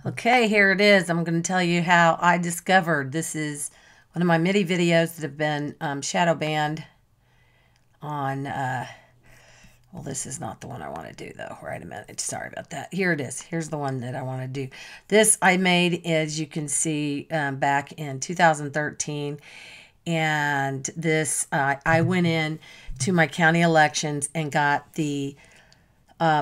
Okay, here it is. I'm going to tell you how I discovered. This is one of my MIDI videos that have been shadow banned on, well, this is not the one I want to do, though. Right a minute. Sorry about that. Here it is. Here's the one that I want to do. This I made, as you can see, back in 2013. And this, I went in to my county elections and got the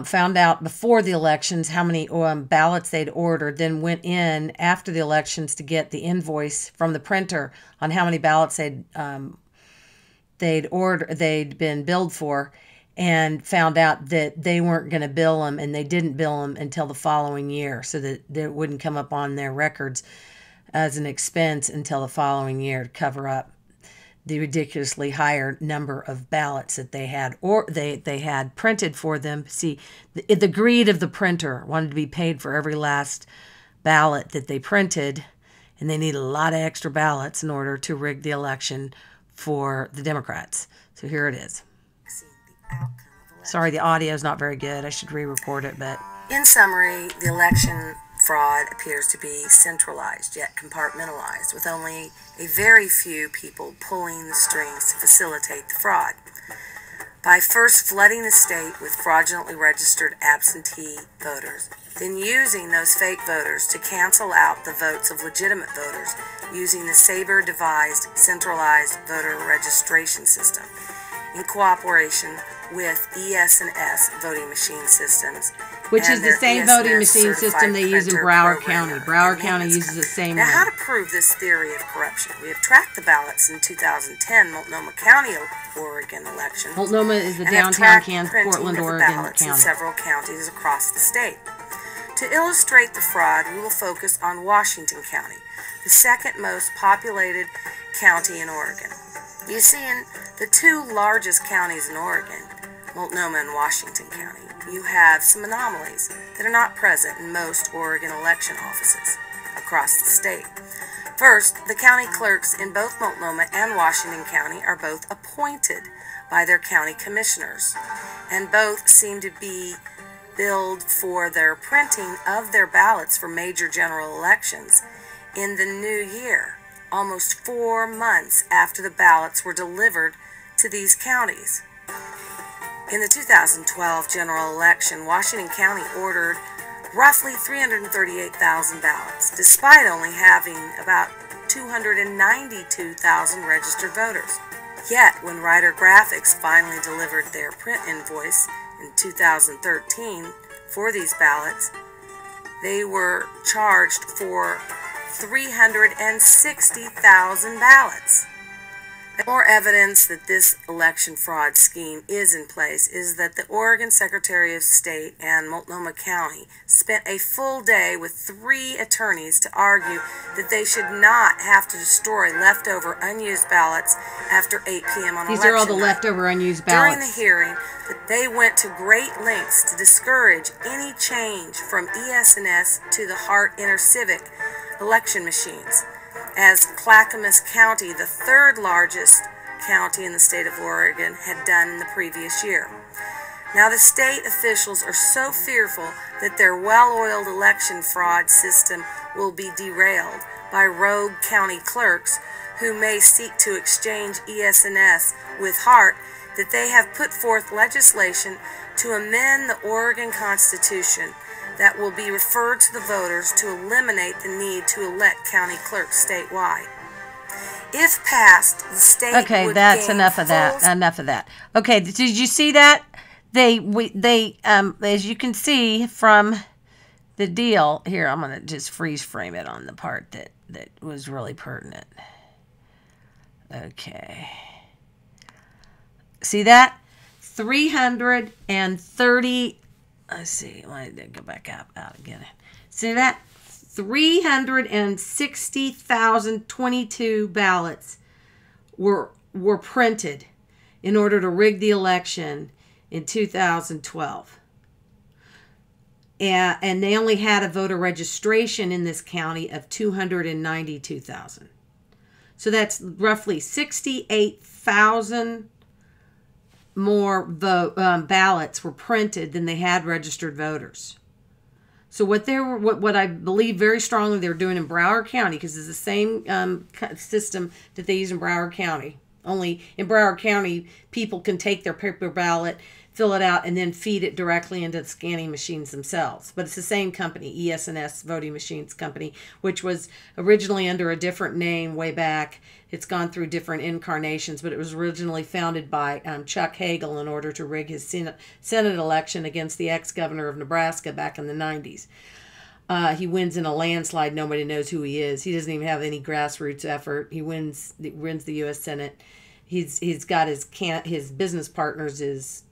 found out before the elections how many ballots they'd ordered, then went in after the elections to get the invoice from the printer on how many ballots they'd been billed for, and found out that they weren't going to bill them, and they didn't bill them until the following year, so that it wouldn't come up on their records as an expense until the following year to cover up the ridiculously higher number of ballots that they had, or they had printed for them. See, the greed of the printer wanted to be paid for every last ballot that they printed, and they need a lot of extra ballots in order to rig the election for the Democrats. So here it is. Sorry, the audio is not very good. I should re-record it, but... In summary, the election fraud appears to be centralized yet compartmentalized, with only a very few people pulling the strings to facilitate the fraud. By first flooding the state with fraudulently registered absentee voters, then using those fake voters to cancel out the votes of legitimate voters using the Saber devised centralized voter registration system in cooperation with ES&S voting machine systems, which is the same voting machine system they use in Broward County. Broward County uses the same one. Now, how to prove this theory of corruption? We have tracked the ballots in 2010 Multnomah County, Oregon election. Multnomah is the downtown Portland, Oregon county. In several counties across the state. To illustrate the fraud, we will focus on Washington County, the second most populated county in Oregon. You see, in the two largest counties in Oregon, Multnomah and Washington County, you have some anomalies that are not present in most Oregon election offices across the state. First, the county clerks in both Multnomah and Washington County are both appointed by their county commissioners, and both seem to be billed for their printing of their ballots for major general elections in the new year, almost 4 months after the ballots were delivered to these counties. In the 2012 general election, Washington County ordered roughly 338,000 ballots, despite only having about 292,000 registered voters. Yet, when Ryder Graphics finally delivered their print invoice in 2013 for these ballots, they were charged for 360,000 ballots. More evidence that this election fraud scheme is in place is that the Oregon Secretary of State and Multnomah County spent a full day with 3 attorneys to argue that they should not have to destroy leftover unused ballots after 8 p.m. on election night. These are all the leftover unused ballots. During the hearing, they went to great lengths to discourage any change from ES&S to the Hart Intercivic election machines, as Clackamas County, the third largest county in the state of Oregon, had done in the previous year. Now, the state officials are so fearful that their well-oiled election fraud system will be derailed by rogue county clerks who may seek to exchange ES&S with Hart that they have put forth legislation to amend the Oregon Constitution that will be referred to the voters to eliminate the need to elect county clerks statewide. If passed, the state would that's enough of that. Enough of that. Okay, did you see that? They as you can see from the deal here, I'm gonna just freeze frame it on the part that was really pertinent. Okay, see that 330. Let's see. Let me go back out again. See that? 360,022 ballots were printed in order to rig the election in 2012. And they only had a voter registration in this county of 292,000. So that's roughly 68,000 more ballots were printed than they had registered voters. So what I believe very strongly they're doing in Broward County, because it's the same system that they use in Broward County. Only in Broward County, people can take their paper ballot, fill it out, and then feed it directly into the scanning machines themselves. But it's the same company, ES&S Voting Machines Company, which was originally under a different name way back. It's gone through different incarnations, but it was originally founded by Chuck Hagel in order to rig his Senate election against the ex-governor of Nebraska back in the 90s. He wins in a landslide. Nobody knows who he is. He doesn't even have any grassroots effort. He wins the U.S. Senate. He's got his business partners is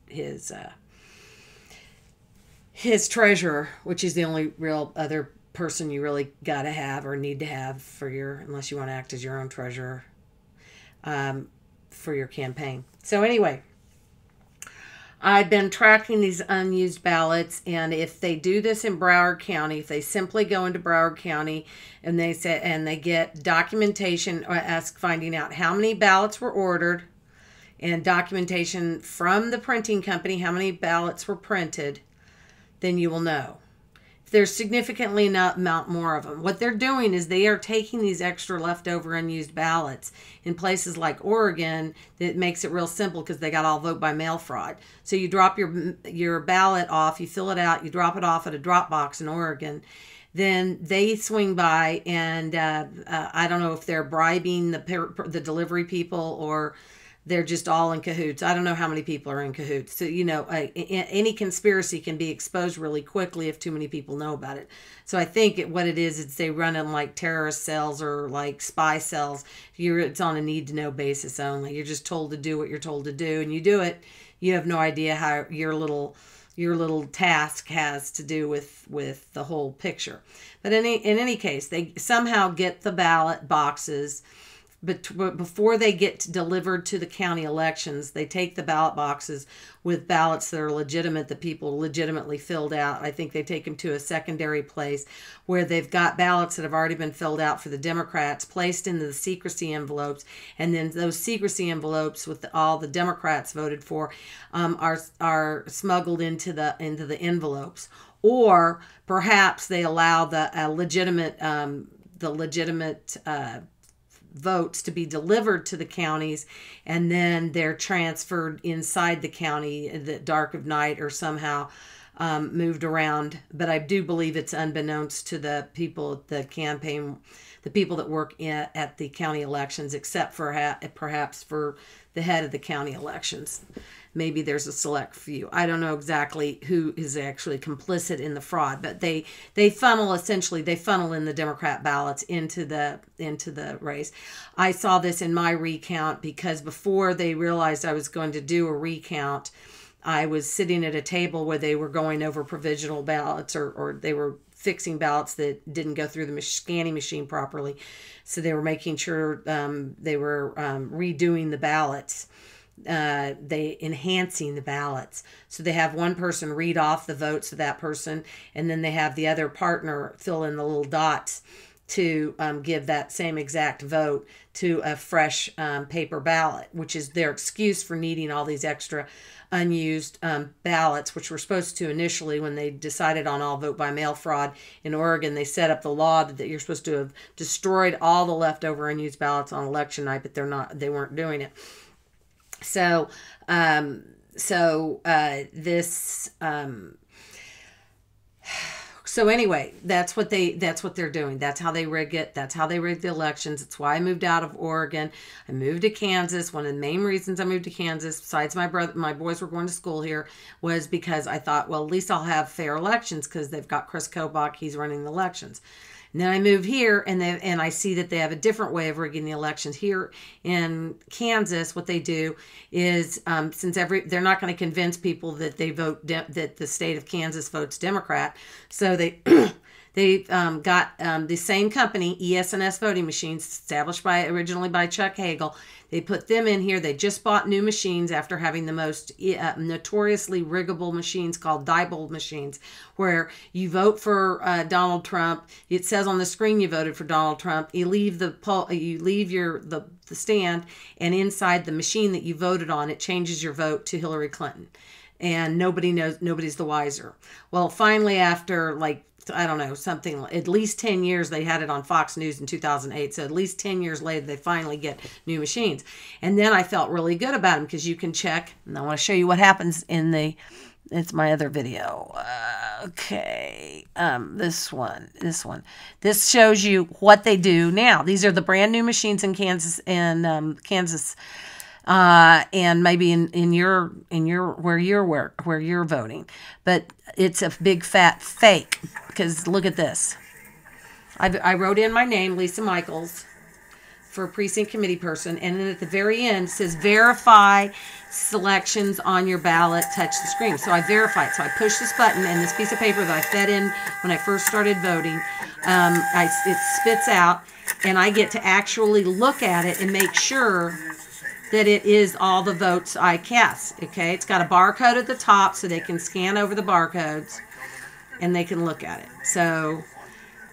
his treasurer, which is the only real other person you really got to have or need to have unless you want to act as your own treasurer for your campaign. So anyway, I've been tracking these unused ballots, and if they do this in Broward County, if they simply go into Broward County and they get documentation finding out how many ballots were ordered and documentation from the printing company how many ballots were printed, then you will know. If there's significantly amount more of them, what they're doing is they are taking these extra leftover unused ballots in places like Oregon. That makes it real simple because they got all vote by mail fraud. So you drop your ballot off, you fill it out, you drop it off at a drop box in Oregon. Then they swing by and I don't know if they're bribing the delivery people or they're just all in cahoots. I don't know how many people are in cahoots. So, any conspiracy can be exposed really quickly if too many people know about it. So I think what it is they run in like terrorist cells or like spy cells. It's on a need-to-know basis only. You're just told to do what you're told to do, and you do it. You have no idea how your little task has to do with the whole picture. But in any case, they somehow get the ballot boxes. But before they get delivered to the county elections, they take the ballot boxes with ballots that are legitimate, that people legitimately filled out. I think they take them to a secondary place where they've got ballots that have already been filled out for the Democrats placed into the secrecy envelopes, and then those secrecy envelopes with all the Democrats voted for are smuggled into the envelopes. Or perhaps they allow the legitimate votes to be delivered to the counties, and then they're transferred inside the county at the dark of night or somehow moved around. But I do believe it's unbeknownst to the people at the campaign, the people that work at the county elections, except for perhaps for the head of the county elections. Maybe there's a select few. I don't know exactly who is actually complicit in the fraud, but they funnel in the Democrat ballots into the race. I saw this in my recount because before they realized I was going to do a recount, I was sitting at a table where they were going over provisional ballots or they were fixing ballots that didn't go through the scanning machine properly. So they were making sure they were redoing the ballots. Enhancing the ballots. So they have one person read off the votes of that person, and then they have the other partner fill in the little dots to give that same exact vote to a fresh paper ballot, which is their excuse for needing all these extra unused ballots, which were supposed to initially, when they decided on all vote by mail fraud in Oregon, they set up the law that you're supposed to have destroyed all the leftover unused ballots on election night, but they weren't doing it. So anyway, that's what they're doing. That's how they rig it. That's how they rig the elections. It's why I moved out of Oregon. I moved to Kansas. One of the main reasons I moved to Kansas, besides my boys were going to school here, was because I thought, well, at least I'll have fair elections because they've got Chris Kobach. He's running the elections. And then I moved here, and I see that they have a different way of rigging the elections here in Kansas. What they do is, they're not going to convince people that they vote that the state of Kansas votes Democrat, so they got the same company, ES&S Voting Machines, established originally by Chuck Hagel. They put them in here. They just bought new machines after having the most notoriously riggable machines called Diebold machines, where you vote for Donald Trump. It says on the screen you voted for Donald Trump. You leave the stand, and inside the machine that you voted on, it changes your vote to Hillary Clinton. And nobody knows. Nobody's the wiser. Well, finally, after like I don't know, something, at least 10 years. They had it on Fox News in 2008. So at least 10 years later, they finally get new machines. And then I felt really good about them because you can check. And I want to show you what happens in the, it's my other video. Okay. This one. This shows you what they do now. These are the brand new machines in Kansas and and maybe in your where you're voting, but it's a big fat fake, because look at this. I wrote in my name, Lisa Michaels, for a precinct committee person, and then at the very end it says verify selections on your ballot, touch the screen. So I verify it. So I push this button, and this piece of paper that I fed in when I first started voting, it spits out, and I get to actually look at it and make sure that it is all the votes I cast. Okay, it's got a barcode at the top so they can scan over the barcodes and they can look at it. So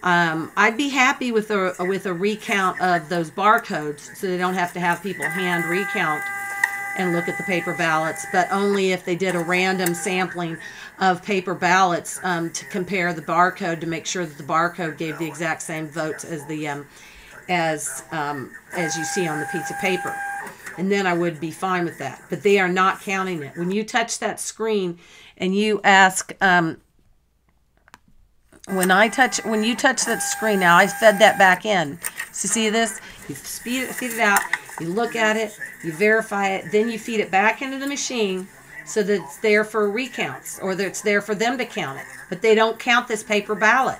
I'd be happy with a recount of those barcodes, so they don't have to have people hand recount and look at the paper ballots, but only if they did a random sampling of paper ballots to compare the barcode to make sure that the barcode gave the exact same votes as the as you see on the piece of paper. And then I would be fine with that. But they are not counting it. When you touch that screen and you ask, when you touch that screen, now I fed that back in. So see this? You feed it out, you look at it, you verify it, then you feed it back into the machine so that it's there for recounts, or that it's there for them to count it. But they don't count this paper ballot.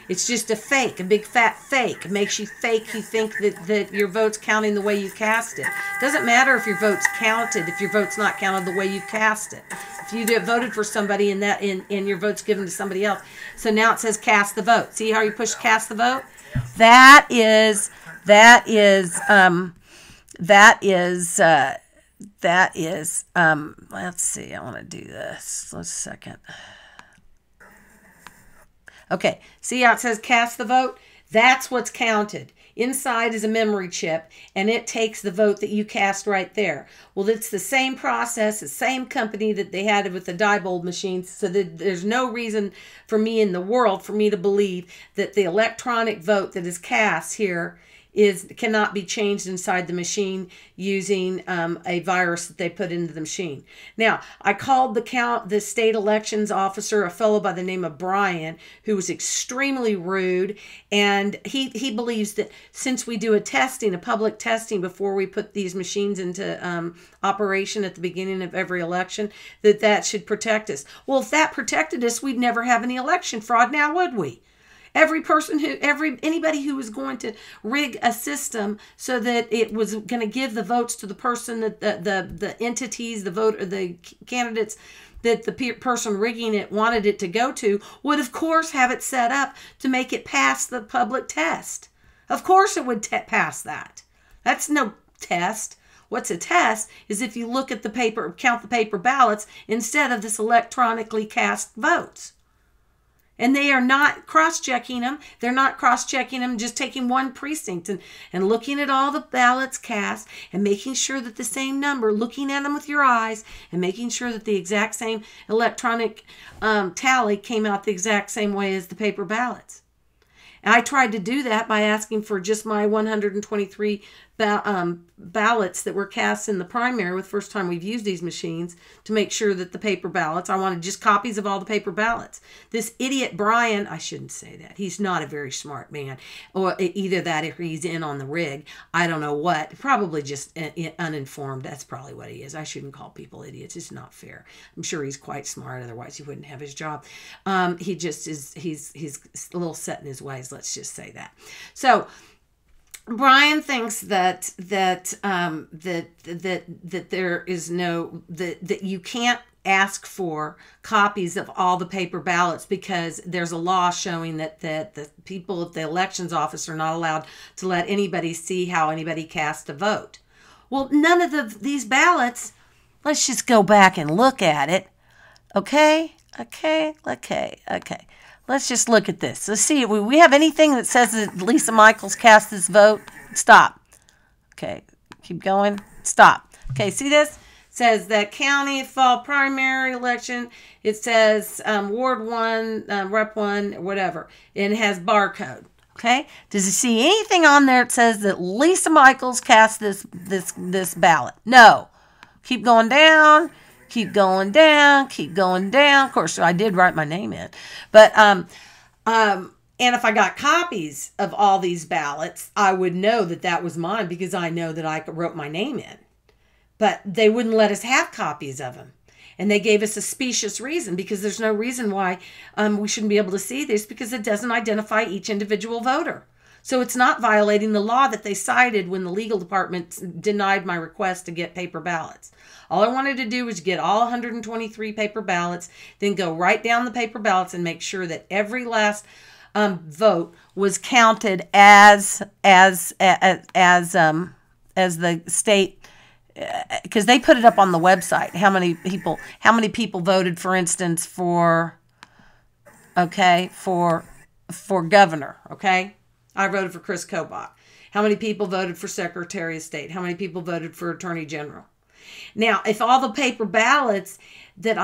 It's just a fake, a big fat fake. It makes you fake. You think that your vote's counting the way you cast it. It doesn't matter if your vote's counted, if your vote's not counted the way you cast it. If you voted for somebody and your vote's given to somebody else. So now it says cast the vote. See how you push cast the vote? That is, let's see, I want to do this. Let's a second. Okay, see how it says cast the vote? That's what's counted. Inside is a memory chip, and it takes the vote that you cast right there. Well, it's the same process, the same company that they had with the Diebold machines, so that there's no reason for me in the world for me to believe that the electronic vote that is cast here cannot be changed inside the machine using a virus that they put into the machine. Now, I called the state elections officer, a fellow by the name of Brian, who was extremely rude, and he believes that since we do a public testing before we put these machines into operation at the beginning of every election, that should protect us. Well, if that protected us, we'd never have any election fraud now, would we? Anybody who was going to rig a system so that it was going to give the votes to the person that the entities, the candidates that the person rigging it wanted it to go to, would of course have it set up to make it pass the public test. Of course it would pass that. That's no test. What's a test is if you look at the paper, count the paper ballots instead of this electronically cast votes. And they are not cross-checking them. They're not cross-checking them, just taking one precinct and looking at all the ballots cast and making sure that the same number, looking at them with your eyes and making sure that the exact same electronic tally came out the exact same way as the paper ballots. And I tried to do that by asking for just my 123 ballots that were cast in the primary with the first time we've used these machines to make sure that the paper ballots, I wanted just copies of all the paper ballots. This idiot Brian, I shouldn't say that. He's not a very smart man. Or either that or he's in on the rig. I don't know what. Probably just uninformed. That's probably what he is. I shouldn't call people idiots. It's not fair. I'm sure he's quite smart. Otherwise he wouldn't have his job. He just is, he's a little set in his ways. Let's just say that. So Brian thinks that there is no, that you can't ask for copies of all the paper ballots because there's a law showing that the people at the elections office are not allowed to let anybody see how anybody cast a vote. Well, none of these ballots, let's just go back and look at it. Okay. Let's just look at this. Let's see if we have anything that says that Lisa Michaels cast this vote. Stop. Okay, keep going. Stop. Okay, see this? It says that county fall primary election. It says Ward 1, Rep 1, whatever. And it has barcode. Okay? Does it see anything on there that says that Lisa Michaels cast this ballot? No. Keep going down. Keep going down. Keep going down. Of course, I did write my name in. But, and if I got copies of all these ballots, I would know that that was mine because I know that I wrote my name in. But they wouldn't let us have copies of them. And they gave us a specious reason because there's no reason why we shouldn't be able to see this because it doesn't identify each individual voter. So it's not violating the law that they cited when the legal department denied my request to get paper ballots. All I wanted to do was get all 123 paper ballots, then go right down the paper ballots and make sure that every last vote was counted as the state, because they put it up on the website. How many people voted, for instance, for governor. Okay, I voted for Chris Kobach. How many people voted for Secretary of State? How many people voted for Attorney General? Now, if all the paper ballots that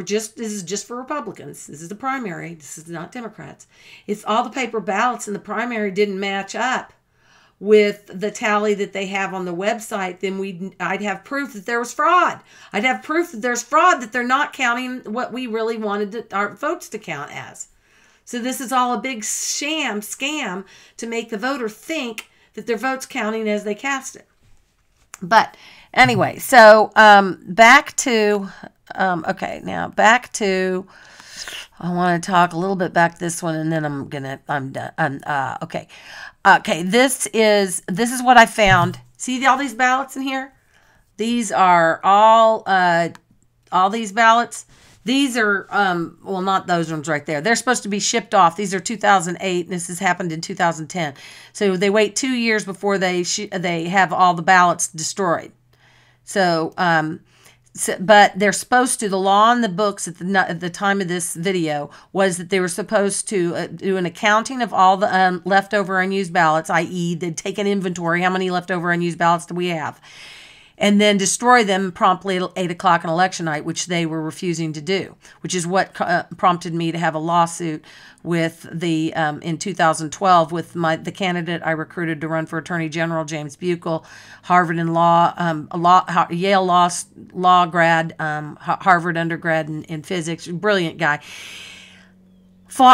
this is just for Republicans. This is the primary. This is not Democrats. If all the paper ballots in the primary didn't match up with the tally that they have on the website, then I'd have proof that there was fraud. I'd have proof that there's fraud, that they're not counting what we really wanted our votes to count as. So this is all a big scam to make the voter think that their vote's counting as they cast it. But anyway, so back to, I want to talk a little bit back to this one, and then I'm done. Okay, this is what I found. See all these ballots in here? These are all these ballots. These are, well, not those ones right there. They're supposed to be shipped off. These are 2008, and this has happened in 2010. So they wait 2 years before they have all the ballots destroyed. So, but they're supposed to, the law on the books at the time of this video was that they were supposed to do an accounting of all the leftover unused ballots, i.e. they'd take an inventory, how many leftover unused ballots do we have, and then destroy them promptly at 8 o'clock on election night, which they were refusing to do, which is what prompted me to have a lawsuit with in 2012 with the candidate I recruited to run for Attorney General, James Buechel, Harvard and Yale law grad, Harvard undergrad in physics, brilliant guy.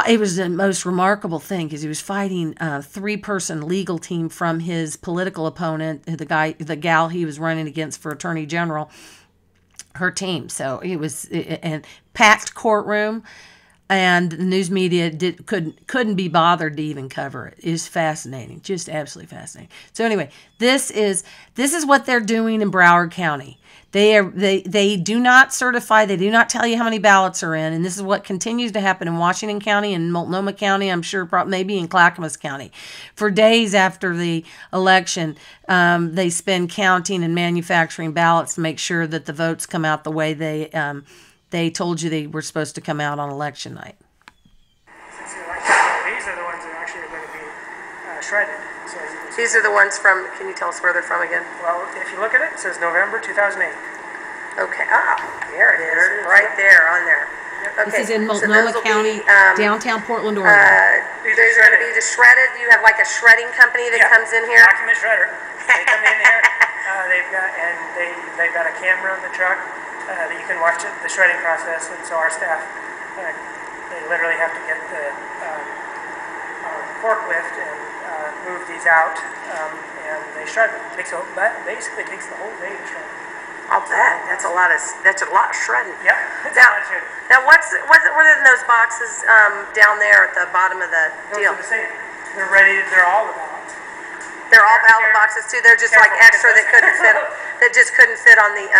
It was the most remarkable thing because he was fighting a 3-person legal team from his political opponent, the gal he was running against for Attorney General, her team. So it was a packed courtroom, and the news media couldn't be bothered to even cover it. It was fascinating, just absolutely fascinating. So anyway, this is what they're doing in Broward County. They do not certify. They do not tell you how many ballots are in, and this is what continues to happen in Washington County and Multnomah County. I'm sure maybe in Clackamas County. For days after the election, they spend counting and manufacturing ballots to make sure that the votes come out the way they told you they were supposed to come out on election night. These are the ones that actually are going to be shredded. So these are the ones from, can you tell us where they're from again? Well, if you look at it, it says November 2008. Okay, there it is, right there on there. Yep. Okay. This is in Multnomah County, downtown Portland, Oregon. These are going to be the shredded. You have like a shredding company that comes in here? Document shredder. They come in here, they've got a camera on the truck that you can watch the shredding process, and so our staff, they literally have to get the forklift and move these out, and they shred them. Basically takes the whole day to shred them. I'll bet. That's a lot of shredding. Yeah. Now what are in those boxes down there at the bottom of the deal? Those are the same. They're ready. They're all the ballots. They're all ballot boxes too. They're just like extra that couldn't fit. That just couldn't fit on the.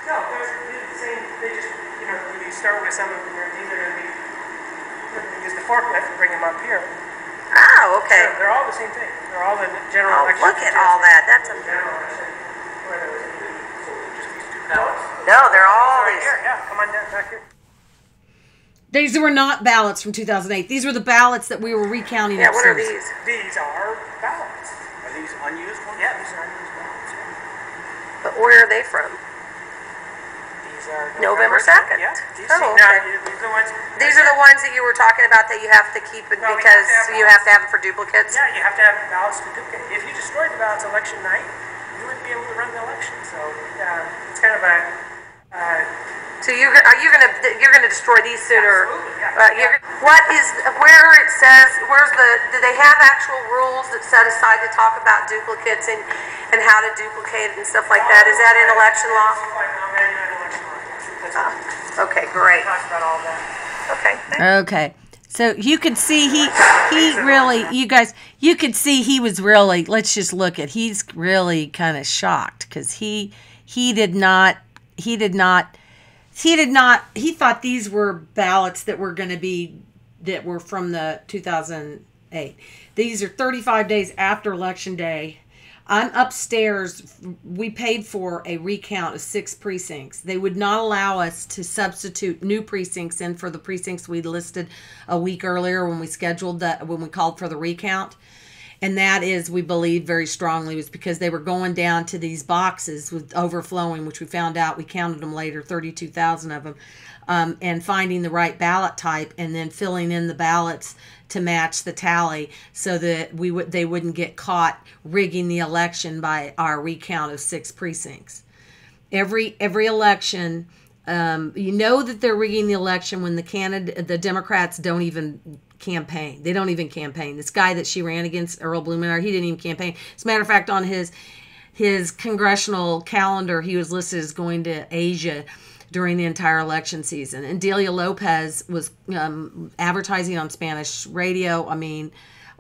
No, they're the same. They just you start with some of them. These are going to be. Use the forklift to bring them up here. Oh, okay. So they're all the same thing. They're all the general election. Look at all that. That's a general election. No, they're all right here. Yeah, come on down back here. These were not ballots from 2008. These were the ballots that we were recounting. Yeah, what are these? These are ballots. Are these unused ones? Yeah, these are unused ballots. Yeah. But where are they from? November 2nd. Yeah. Oh, Now, okay. these are the ones. These are the ones that you were talking about that you have to keep it No, we because have to have you have to have it for duplicates? Yeah, you have to have ballots to duplicate. If you destroyed the ballots election night, you wouldn't be able to run the election. So it's kind of a. So you're gonna destroy these sooner. Absolutely, yeah. What is where it says do they have actual rules that set aside to talk about duplicates and how to duplicate it and stuff like that? Is that in election law? Okay, great. Talks about all that. Okay. Okay. So you could see he really, you guys, you could see he was really, let's just look at, he's really kind of shocked because he thought these were ballots that were going to be, that were from the 2008. These are 35 days after Election Day. I'm upstairs. We paid for a recount of 6 precincts. They would not allow us to substitute new precincts in for the precincts we listed a week earlier when we scheduled when we called for the recount. And that is, we believe very strongly, was because they were going down to these boxes with overflowing, which we found out, we counted them later, 32,000 of them, and finding the right ballot type and then filling in the ballots to match the tally so that they wouldn't get caught rigging the election by our recount of 6 precincts. Every election, you know that they're rigging the election when the Democrats don't even campaign. They don't even campaign. This guy that she ran against, Earl Blumenauer, he didn't even campaign. As a matter of fact, on his congressional calendar, he was listed as going to Asia during the entire election season. And Delia Lopez was advertising on Spanish radio. I mean,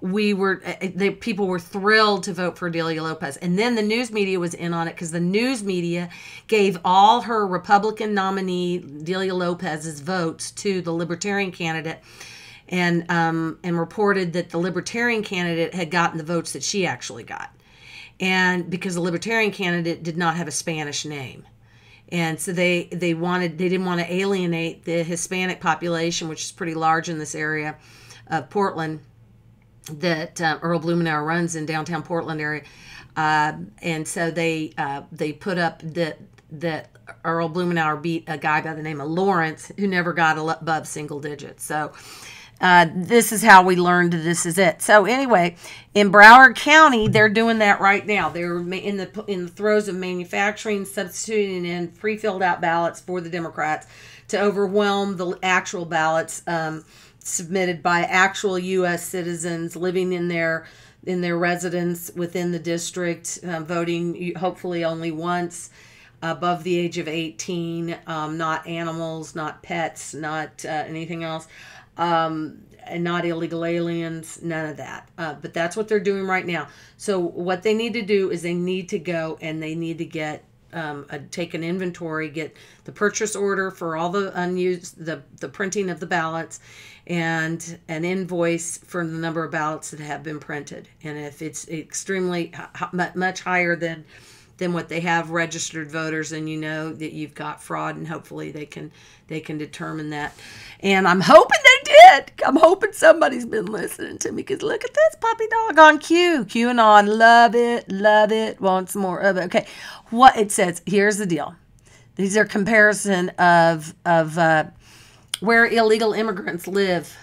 people were thrilled to vote for Delia Lopez. And then the news media was in on it because the news media gave all her Republican nominee, Delia Lopez's votes to the Libertarian candidate and reported that the Libertarian candidate had gotten the votes that she actually got. And because the Libertarian candidate did not have a Spanish name. And so they didn't want to alienate the Hispanic population, which is pretty large in this area of Portland that Earl Blumenauer runs in downtown Portland area. And so they put up that Earl Blumenauer beat a guy by the name of Lawrence who never got above single digits. So this is how we learned this is it. So anyway, in Broward County, they're doing that right now. They're in the throes of manufacturing, substituting in pre-filled out ballots for the Democrats to overwhelm the actual ballots submitted by actual U.S. citizens living in their residence within the district, voting hopefully only once, above the age of 18, not animals, not pets, not anything else. And not illegal aliens, none of that. But that's what they're doing right now. So what they need to do is they need to go and they need to get take an inventory, get the purchase order for all the unused, the printing of the ballots, and an invoice for the number of ballots that have been printed. And if it's extremely much higher than what they have registered voters, and you know that you've got fraud, and hopefully they can determine that. And I'm hoping they did. I'm hoping somebody's been listening to me, because look at this puppy dog on QAnon, love it, want some more of it. Okay, what it says, here's the deal. These are comparison of where illegal immigrants live.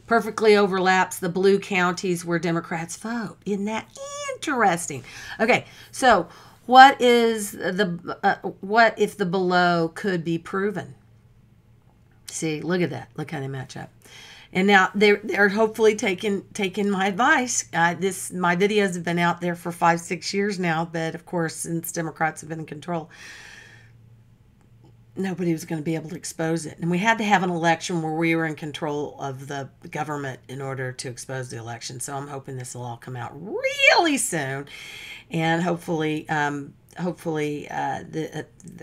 Perfectly overlaps the blue counties where Democrats vote. Isn't that interesting? Okay, so what if the below could be proven? See, look at that. Look how they match up. And now they're hopefully taking my advice. My videos have been out there for 5-6 years now, but of course, since Democrats have been in control, nobody was going to be able to expose it. And we had to have an election where we were in control of the government in order to expose the election. So I'm hoping this will all come out really soon. And hopefully the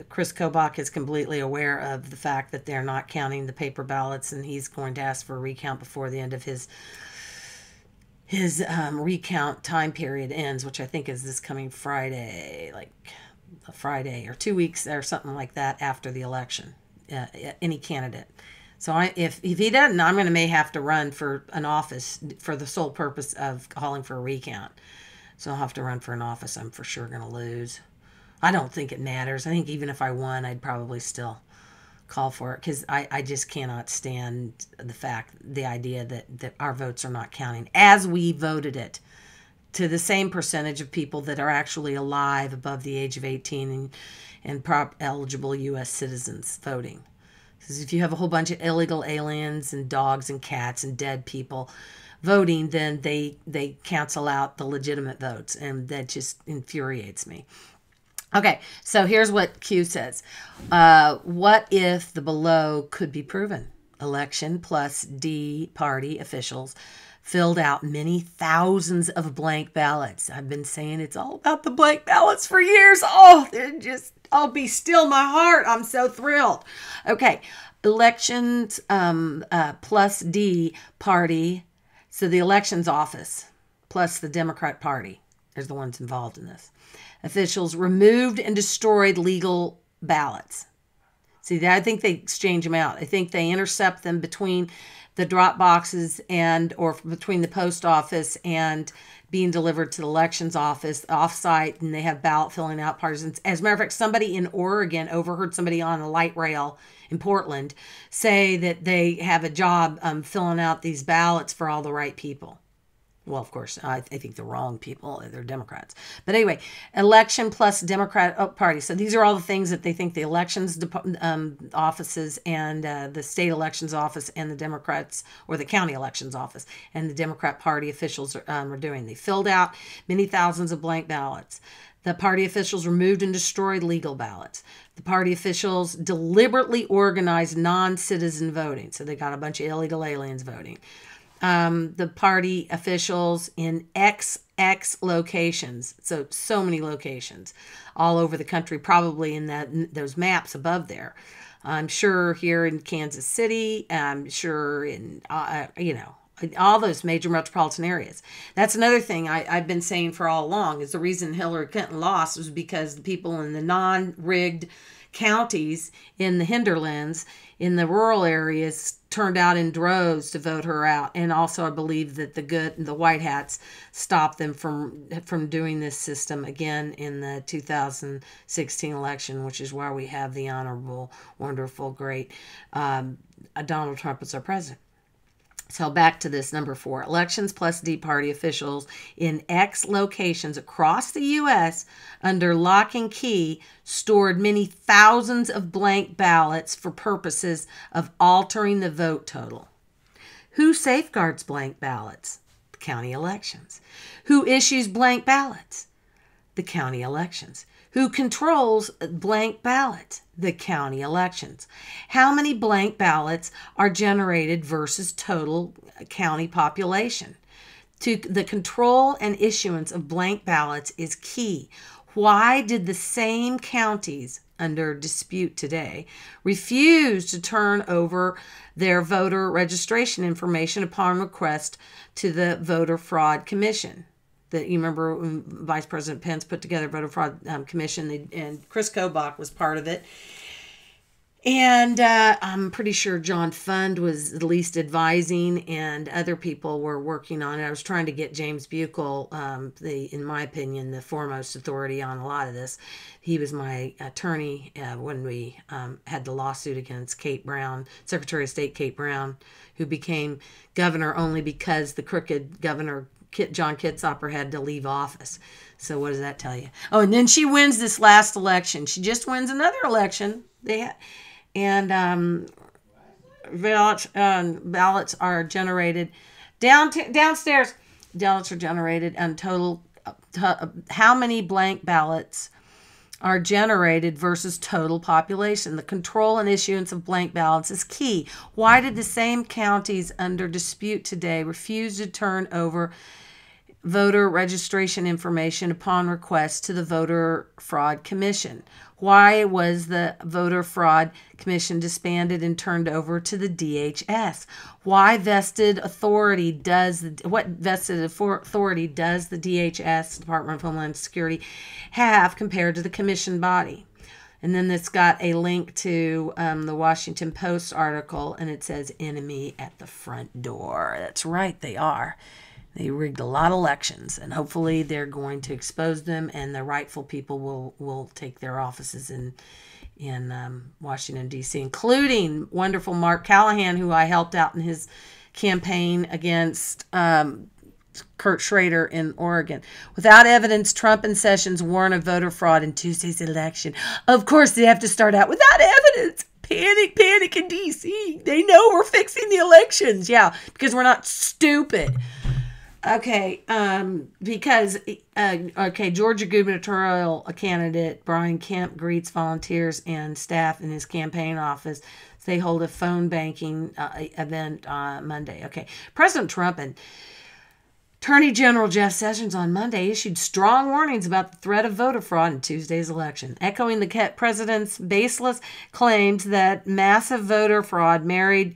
Chris Kobach is completely aware of the fact that they're not counting the paper ballots, and he's going to ask for a recount before the end of his recount time period ends, which I think is this coming Friday, like a Friday or 2 weeks or something like that after the election, any candidate. So if he doesn't, I'm may have to run for an office for the sole purpose of calling for a recount. So I'll have to run for an office I'm for sure going to lose. I don't think it matters. I think even if I won, I'd probably still call for it, because I just cannot stand the idea that our votes are not counting as we voted it to the same percentage of people that are actually alive above the age of 18 and eligible U.S. citizens voting. Because if you have a whole bunch of illegal aliens and dogs and cats and dead people voting, then they cancel out the legitimate votes, and that just infuriates me. Okay, so here's what Q says. What if the below could be proven? Election plus D party officials filled out many thousands of blank ballots. I've been saying it's all about the blank ballots for years. Oh, they're just, I'll be still my heart. I'm so thrilled. Okay, elections plus D party. So the elections office plus the Democrat Party is the ones involved in this. Officials removed and destroyed legal ballots. See, I think they exchange them out. I think they intercept them between the drop boxes or between the post office and being delivered to the elections office off-site, and they have ballot filling out parties. As a matter of fact, somebody in Oregon overheard somebody on a light rail in Portland say that they have a job filling out these ballots for all the right people. Well, of course, I think the wrong people. They're Democrats. But anyway, election plus Democrat Party. So these are all the things that they think the elections offices and the state elections office and the Democrats, or the county elections office, and the Democrat Party officials are doing. They filled out many thousands of blank ballots. The party officials removed and destroyed legal ballots. The party officials deliberately organized non-citizen voting. So they got a bunch of illegal aliens voting. The party officials in XX locations, so many locations all over the country, probably in those maps above there. I'm sure here in Kansas City, I'm sure in, all those major metropolitan areas. That's another thing I've been saying for all along, is the reason Hillary Clinton lost was because the people in the non-rigged counties in the hinterlands, in the rural areas, turned out in droves to vote her out. And also, I believe that the white hats stopped them from doing this system again in the 2016 election, which is why we have the honorable, wonderful, great Donald Trump as our president. So back to this number 4. Elections plus D party officials in X locations across the U.S. under lock and key stored many thousands of blank ballots for purposes of altering the vote total. Who safeguards blank ballots? The county elections. Who issues blank ballots? The county elections. Who controls blank ballots? The county elections. How many blank ballots are generated versus total county population? The control and issuance of blank ballots is key. Why did the same counties under dispute today refuse to turn over their voter registration information upon request to the Voter Fraud Commission? That you remember Vice President Pence put together a voter fraud commission, and Chris Kobach was part of it. And I'm pretty sure John Fund was at least advising, and other people were working on it. I was trying to get James Buechel, in my opinion, the foremost authority on a lot of this. He was my attorney when we had the lawsuit against Kate Brown, Secretary of State Kate Brown, who became governor only because the crooked governor John Kitzhaber had to leave office. So what does that tell you? Oh, and then she wins this last election. She just wins another election. Ballots are generated downstairs. Ballots are generated, and total how many blank ballots are generated versus total population. The control and issuance of blank ballots is key. Why did the same counties under dispute today refuse to turn over voter registration information upon request to the Voter Fraud Commission? Why was the Voter Fraud Commission disbanded and turned over to the DHS? What vested authority does the DHS, Department of Homeland Security, have compared to the commission body? And then it's got a link to the Washington Post article, and it says enemy at the front door. That's right, they are. They rigged a lot of elections, and hopefully they're going to expose them, and the rightful people will take their offices in Washington, D.C., including wonderful Mark Callahan, who I helped out in his campaign against Kurt Schrader in Oregon. Without evidence, Trump and Sessions warn of voter fraud in Tuesday's election. Of course, they have to start out without evidence. Panic, panic in D.C. They know we're fixing the elections. Yeah, because we're not stupid. Okay, Georgia gubernatorial candidate Brian Kemp greets volunteers and staff in his campaign office. They hold a phone banking event on Monday. Okay, President Trump and Attorney General Jeff Sessions on Monday issued strong warnings about the threat of voter fraud in Tuesday's election, echoing the president's baseless claims that massive voter fraud marred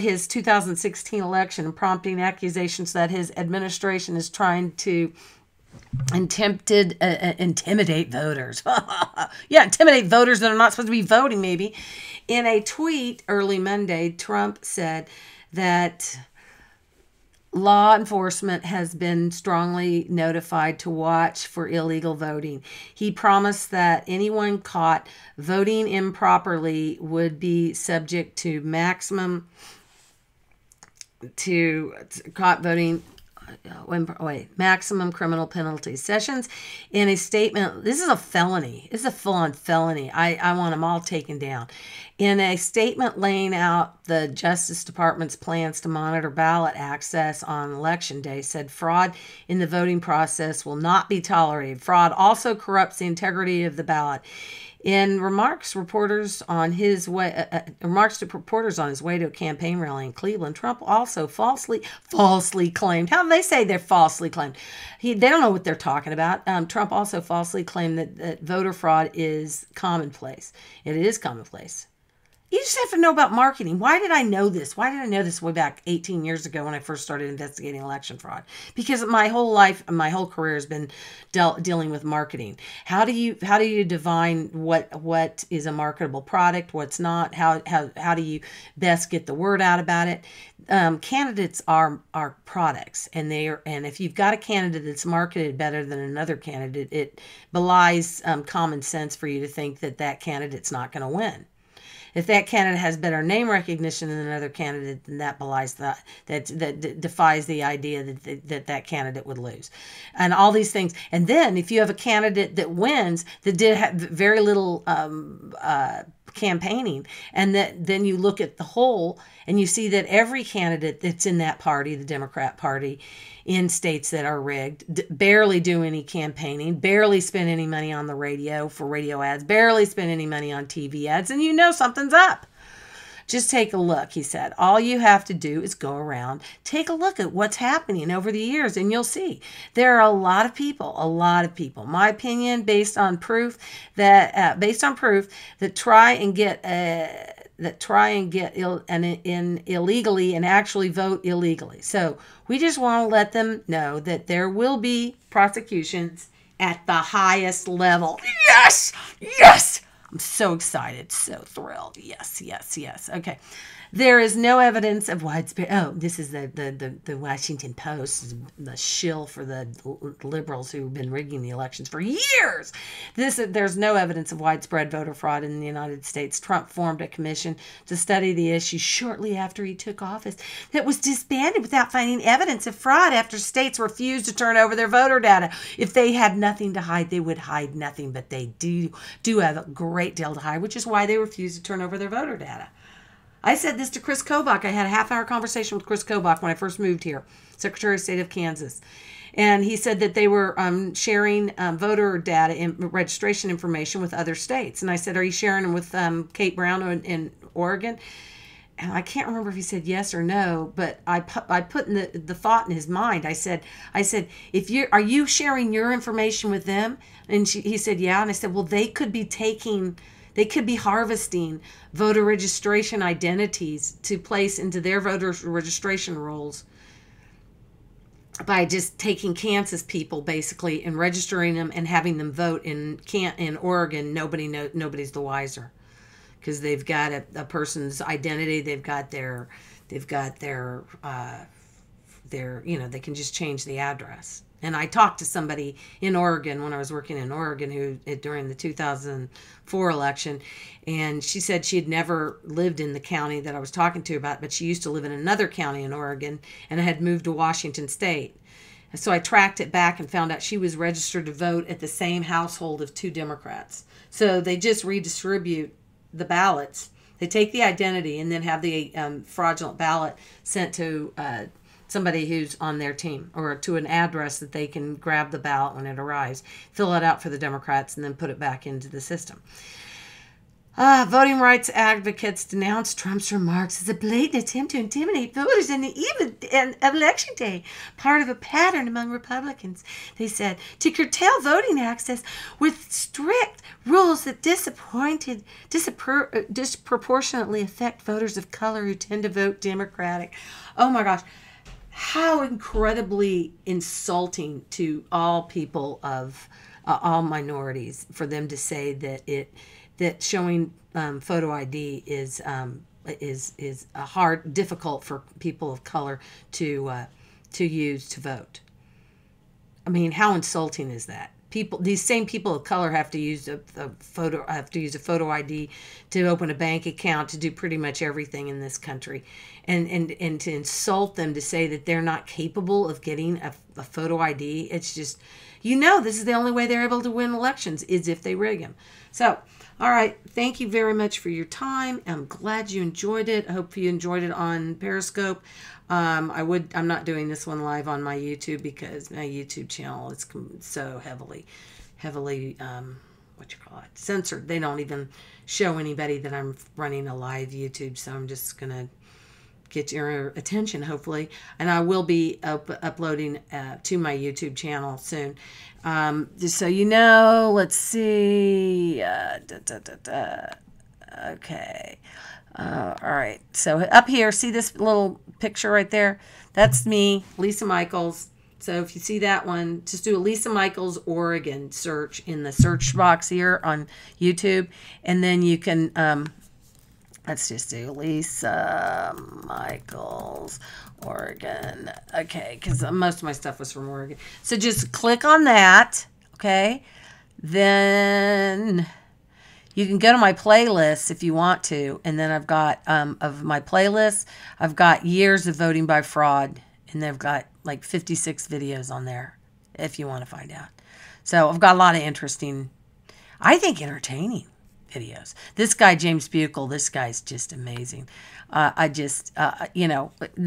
his 2016 election and prompting accusations that his administration is trying to intimidate voters. Yeah, intimidate voters that are not supposed to be voting, maybe. In a tweet early Monday, Trump said that law enforcement has been strongly notified to watch for illegal voting. He promised that anyone caught voting improperly would be subject to maximum criminal penalties. Sessions, in a statement, this is a felony. This is a full-on felony. I want them all taken down. In a statement laying out the Justice Department's plans to monitor ballot access on Election Day, said fraud in the voting process will not be tolerated. Fraud also corrupts the integrity of the ballot. In remarks to reporters on his way to a campaign rally in Cleveland, Trump also falsely claimed. How do they say they're falsely claimed? They don't know what they're talking about. Trump also falsely claimed that voter fraud is commonplace. It is commonplace. You just have to know about marketing. Why did I know this? Why did I know this way back 18 years ago when I first started investigating election fraud? Because my whole life, my whole career has been dealing with marketing. How do you divine what is a marketable product, what's not? How do you best get the word out about it? Candidates are products, and if you've got a candidate that's marketed better than another candidate, it belies common sense for you to think that candidate's not going to win. If that candidate has better name recognition than another candidate, then that belies that defies the idea that candidate would lose, and all these things. And then if you have a candidate that wins that did have very little campaigning, and then you look at the whole and you see that every candidate that's in that party, the Democrat Party, in states that are rigged, barely do any campaigning, barely spend any money on the radio for radio ads, barely spend any money on TV ads, and you know something's up. Just take a look, he said. All you have to do is go around, take a look at what's happening over the years, and you'll see there are a lot of people. My opinion, based on proof that try and get illegally and actually vote illegally. So we just want to let them know that there will be prosecutions at the highest level. Yes! Yes! I'm so excited, so thrilled. Yes, yes, yes. Okay. There is no evidence of widespread. Oh, this is the Washington Post, the shill for the liberals who've been rigging the elections for years. There's no evidence of widespread voter fraud in the United States. Trump formed a commission to study the issue shortly after he took office that was disbanded without finding evidence of fraud after states refused to turn over their voter data. If they had nothing to hide, they would hide nothing, but they do have a great deal to hide, which is why they refused to turn over their voter data. I said this to Chris Kobach. I had a half-hour conversation with Chris Kobach when I first moved here, Secretary of State of Kansas. And he said that they were sharing voter data and registration information with other states. And I said, are you sharing them with Kate Brown in Oregon? And I can't remember if he said yes or no, but I put in the thought in his mind. I said, are you sharing your information with them? And he said, yeah. And I said, well, they could be harvesting voter registration identities to place into their voter registration rolls by just taking Kansas people basically and registering them and having them vote in Oregon. Nobody's the wiser because they've got a person's identity. They've got their they can just change the address. And I talked to somebody in Oregon when I was working in Oregon who during the 2004 election, and she said she had never lived in the county that I was talking to about, but she used to live in another county in Oregon and had moved to Washington State. And so I tracked it back and found out she was registered to vote at the same household of 2 Democrats. So they just redistribute the ballots. They take the identity and then have the fraudulent ballot sent to somebody who's on their team or to an address that they can grab the ballot when it arrives, fill it out for the Democrats, and then put it back into the system. Voting rights advocates denounced Trump's remarks as a blatant attempt to intimidate voters in the eve of Election Day, part of a pattern among Republicans, they said, to curtail voting access with strict rules that disproportionately affect voters of color who tend to vote Democratic. Oh my gosh. How incredibly insulting to all people of all minorities for them to say that showing photo ID is difficult for people of color to use to vote. I mean, how insulting is that? These same people of color have to use a photo ID to open a bank account, to do pretty much everything in this country, and to insult them, to say that they're not capable of getting a photo ID. It's just, this is the only way they're able to win elections is if they rig them. So, all right, thank you very much for your time. I'm glad you enjoyed it. I hope you enjoyed it on Periscope. I'm not doing this one live on my YouTube because my YouTube channel is so heavily, censored. They don't even show anybody that I'm running a live YouTube, so I'm just going to get your attention, hopefully. And I will be uploading to my YouTube channel soon. Just so you know, let's see. Okay. All right. So up here, see this little picture right there? That's me, Lisa Michaels. So if you see that one, just do a Lisa Michaels Oregon search in the search box here on YouTube. And then you can, let's just do Lisa Michaels Oregon. Okay, because most of my stuff was from Oregon. So just click on that, okay? Then you can go to my playlist if you want to. And then I've got, of my playlist, I've got years of voting by fraud. And they've got like 56 videos on there if you want to find out. So I've got a lot of interesting, I think entertaining videos. This guy, James Buechel, this guy's just amazing. They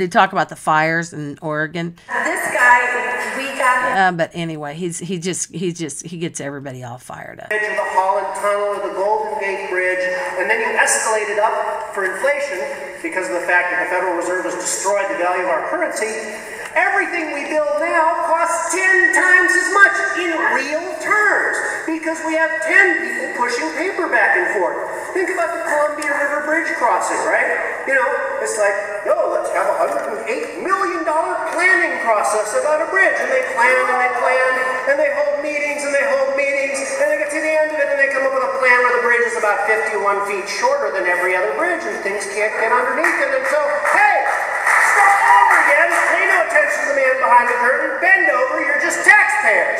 talk about the fires in Oregon. This guy, we got but anyway, he gets everybody all fired up. Of the Holland Tunnel or the Golden Gate Bridge, and then you escalate it up for inflation because of the fact that the Federal Reserve has destroyed the value of our currency. Everything we build now costs 10 times as much in real terms because we have 10 people pushing paper back and forth. Think about the Columbia River Bridge crossing, right? It's like, let's have a $108 million planning process about a bridge. And they plan and they plan and they hold meetings and they hold meetings and they get to the end of it and they come up with a plan where the bridge is about 51 feet shorter than every other bridge and things can't get underneath it. And so, hey, start over again. Pay no attention to the man behind the curtain. Bend over. You're just taxpayers.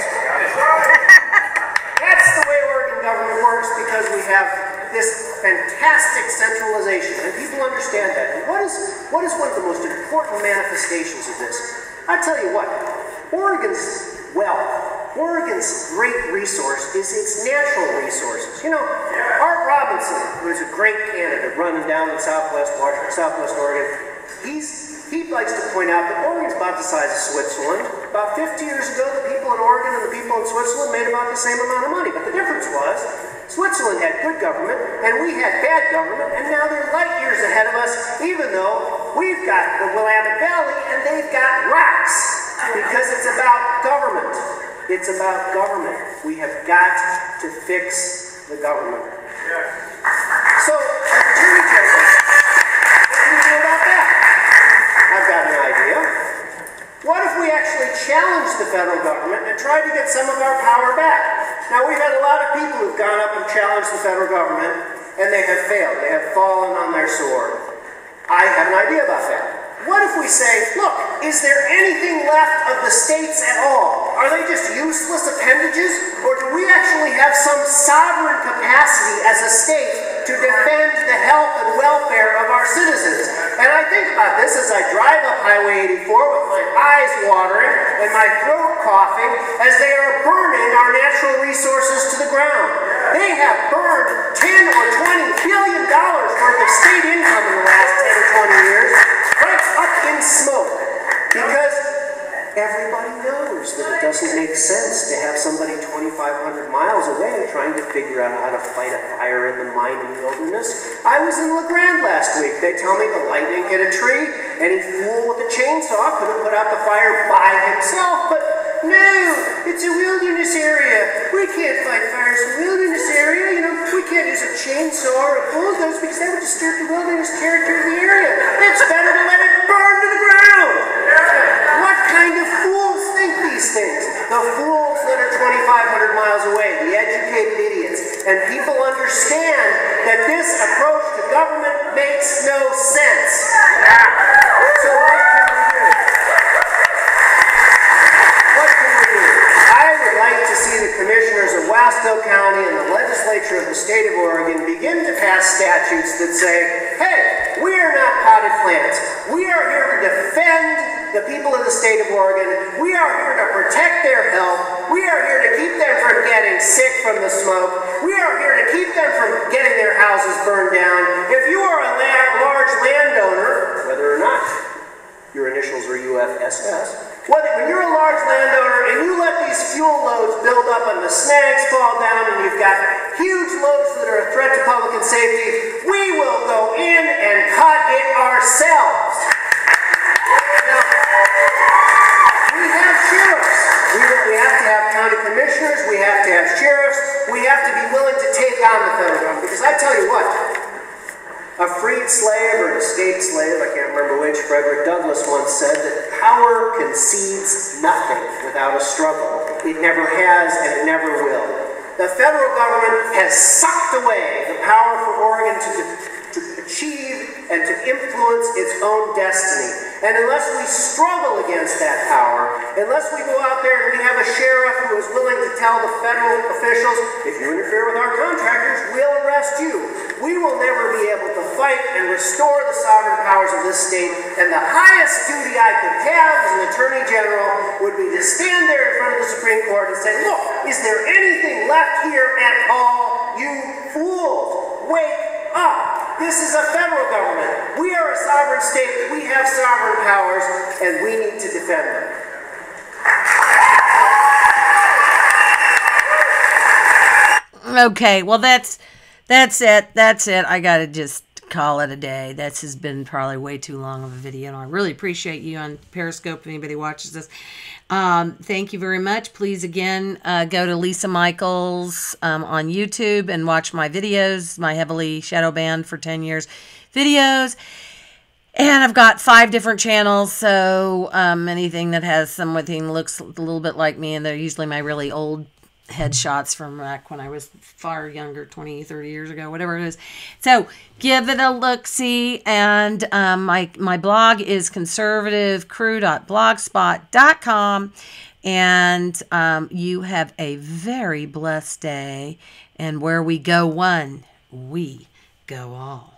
That's the way Oregon government works because we have this fantastic centralization, and people understand that. And what is one of the most important manifestations of this? I tell you what, Oregon's wealth, Oregon's great resource is its natural resources. Hart Robinson, who is a great candidate running down in Southwest Oregon, he likes to point out that Oregon's about the size of Switzerland. About 50 years ago, the people in Oregon and the people in Switzerland made about the same amount of money. But the difference was, Switzerland had good government, and we had bad government, and now they're light years ahead of us, even though we've got the Willamette Valley, and they've got rocks. Because it's about government. It's about government. We have got to fix the government. So, Attorney General, what can we do about that? I've got an idea. What if we actually challenge the federal government and try to get some of our power back? Now, we've had a lot of people who've gone up and challenged the federal government, and they have failed. They have fallen on their sword. I have an idea about that. What if if we say, look, is there anything left of the states at all? Are they just useless appendages? Or do we actually have some sovereign capacity as a state to defend the health and welfare of our citizens? And I think about this as I drive up Highway 84 with my eyes watering and my throat coughing as they are burning our natural resources to the ground. They have burned $10 or $20 billion worth of state income in the last 10 or 20 years, right up in smoke. Because everybody knows that it doesn't make sense to have somebody 2,500 miles away trying to figure out how to fight a fire in the mining wilderness. I was in La Grande last week. They tell me the lightning hit a tree. Any fool with a chainsaw could have put out the fire by himself, but no, it's a wilderness area. We can't fight fires in the wilderness area. You know, we can't use a chainsaw or a bulldozer because that would disturb the wilderness character of the area. It's better to let it burn to the ground. What kind of fools think these things? The fools that are 2,500 miles away, the educated idiots. And people understand that this approach to government makes no sense. So what can we do? What can we do? I would like to see the commissioners of Wasco County and the legislature of the state of Oregon begin to pass statutes that say, hey, we are not potted plants. We are here to defend the people of the state of Oregon. We are here to protect their health. We are here to keep them from getting sick from the smoke. We are here to keep them from getting their houses burned down. If you are a large landowner, whether or not your initials are ES&S, when you're a large landowner and you let these fuel loads build up and the snags fall down and you've got huge loads that are a threat to public safety, we will go in and cut it ourselves. Now, we have sheriffs. We have to have county commissioners. We have to have sheriffs. We have to be willing to take on the federal government. Because I tell you what, a freed slave or an escaped slave, I can't remember which, Frederick Douglass once said that power concedes nothing without a struggle. It never has and it never will. The federal government has sucked away the power for Oregon to achieve and to influence its own destiny. And unless we struggle against that power, unless we go out there and we have a sheriff who is willing to tell the federal officials, if you interfere with our contractors, we'll arrest you, we will never be able to fight and restore the sovereign powers of this state. And the highest duty I could have as an attorney general would be to stand there in front of the Supreme Court and say, look, is there anything left here at all? You fools, wake up. This is a federal government. We are a sovereign state. We have sovereign powers, and we need to defend them. Okay, well, that's it. That's it. I got to just call it a day. This has been probably way too long of a video, and I really appreciate you on Periscope if anybody watches this. Thank you very much. Please, again, go to Lisa Michaels on YouTube and watch my videos, my heavily shadow banned for 10 years videos. And I've got 5 different channels, so anything that has something looks a little bit like me, and they're usually my really old headshots from back when I was far younger, 20, 30 years ago, whatever it is. So give it a look-see, and my blog is conservativecrew.blogspot.com, and you have a very blessed day, and where we go one, we go all.